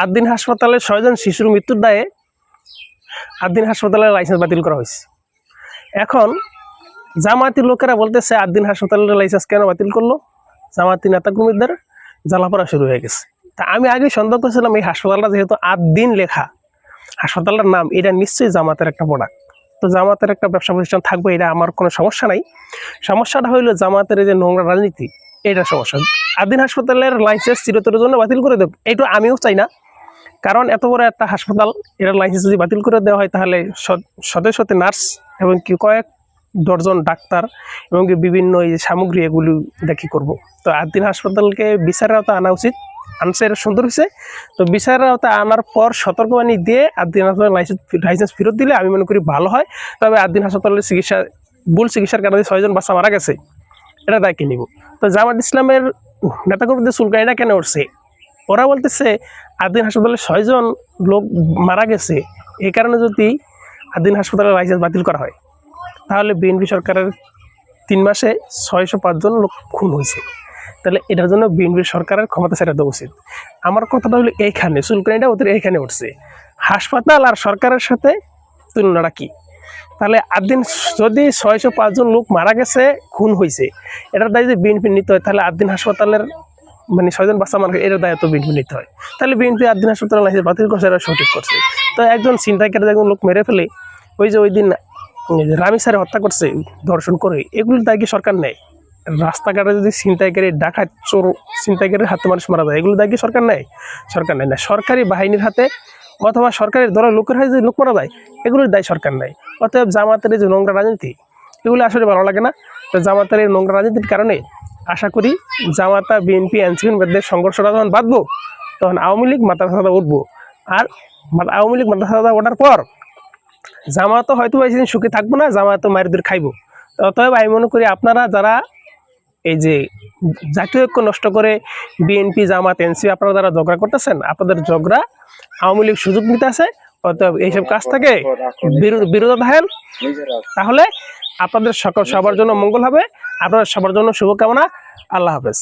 আদ্দিন হাসপাতালে 6 জন শিশুর মৃত্যুর দায়ে আদ্দিন হাসপাতালের লাইসেন্স বাতিল করা হয়েছে। এখন জামায়াতি লোকেরা বলতেছে আদ্দিন হাসপাতালের লাইসেন্স কেন বাতিল করলো? জামায়াতি নেতাকর্মীদের জ্বালাপড়া শুরু হয়ে গেছে। তা আমি আগে সন্দেহ করছিলাম এই হাসপাতালটা যেহেতু আদ্দিন লেখা, হাসপাতালটার নাম, এটা নিশ্চয়ই জামাতের একটা প্রোডাক্ট। তো জামাতের একটা ব্যবসা প্রতিষ্ঠান থাকবে, এটা আমার কোনো সমস্যা নাই। সমস্যাটা হইলো জামাতের এই যে নোংরা রাজনীতি, এটা সমস্যা। আদ্দিন হাসপাতালের লাইসেন্স চিরতরের জন্য বাতিল করে দেব, এইটা আমিও চাই না। কারণ এত বড় একটা হাসপাতাল, এটার লাইসেন্স যদি বাতিল করে দেওয়া হয় তাহলে শত শত নার্স এবং কি কয়েক ডজন ডাক্তার এবং কি বিভিন্ন এই সামগ্রী এগুলি দেখি করব। তো আদ্দিন হাসপাতালকে বিচারের আওতা আনা উচিত। আনছে, এটা সুন্দর হয়েছে। তো বিচারের আওতা আনার পর সতর্কবাণী দিয়ে আদ্দিন হাসপাতাল লাইসেন্স ফেরত দিলে আমি মনে করি ভালো হয়। তবে আদ্দিন হাসপাতালের ভুল চিকিৎসার কারণে 6 জন বাচ্চা মারা গেছে, এটা দায় কে নিব? তো জামাত ইসলামের নেতাকর্মীদের চুলকানিটা কেন উঠছে? ওরা বলতেছে আদ্দিন হাসপাতালে 6 জন লোক মারা গেছে, এই কারণে যদি আদ্দিন হাসপাতালের লাইসেন্স বাতিল করা হয় তাহলে বিএনপি সরকারের 3 মাসে 605 জন লোক খুন হয়েছে। তাহলে এটার জন্য বিএনপি সরকারের ক্ষমতা ছেড়ে দেওয়া উচিত। আমার কথাটা হলো এইখানে, চুলকানিটা ওদের এইখানে উঠছে। হাসপাতাল আর সরকারের সাথে তুলনাটা কি? তাহলে আদ্দিন যদি 605 জন লোক মারা গেছে, খুন হয়েছে, এটার দায় যদি বিএনপি নিতে হয় তাহলে আদ্দিন হাসপাতালের মানে 6 জন বাচ্চা মারা এটার দায়িত্ব বিএনপি নিতে হয়। তাহলে বিএনপি আদ্দিন হাসপাতালের লাইসেন্স বাতিল করছে, এরা সঠিক করছে। তো একজন ছিনতাইকারী একজন লোক মেরে ফেলে, ওই দিন রামি স্যারে হত্যা করছে ধর্ষণ করে, এগুলোর দায় কি সরকার নেয়? রাস্তাঘাটে যদি ছিনতাইকারী, ডাকাত, চোর, ছিনতাইকারীর হাতে মানুষ মারা যায়, এগুলো দায় কি সরকার নেয়? সরকার নেয় না। সরকারি বাহিনীর হাতে অথবা সরকারের দলের লোকের হাতে যদি লোক মারা যায়, এগুলোর দায় সরকার নেয়। অতএব জামাতের যে নোংরা রাজনীতি, এগুলো আসলে ভালো লাগে না। তো জামাতের এই নোংরা রাজনীতির কারণে আশা করি জামাতা, বিএনপি, এনসিপির মধ্যে সংঘর্ষটা যখন বাঁধবো তখন আওয়ামী লীগ মাথা ছাদা উঠবো। আর আওয়ামী লীগ মাথা ছাদা ওঠার পর জামাতও হয়তো বেশিদিন সুখে থাকবো না, জামাতও মায়েরদের খাইবো। অতএব আমি মনে করি আপনারা যারা এই যে জাতীয় ঐক্য নষ্ট করে বিএনপি, জামাত, এনসিপি আপনারা যারা ঝগড়া করতেছেন, আপনাদের ঝগড়া আওয়ামী লীগ সুযোগ নিতে আছে। অতএব এইসব কাজ থেকে বিরত থাকেন, তাহলে আপনাদের সবার জন্য মঙ্গল হবে। আপনাদের সবার জন্য শুভকামনা। আল্লাহ হাফেজ।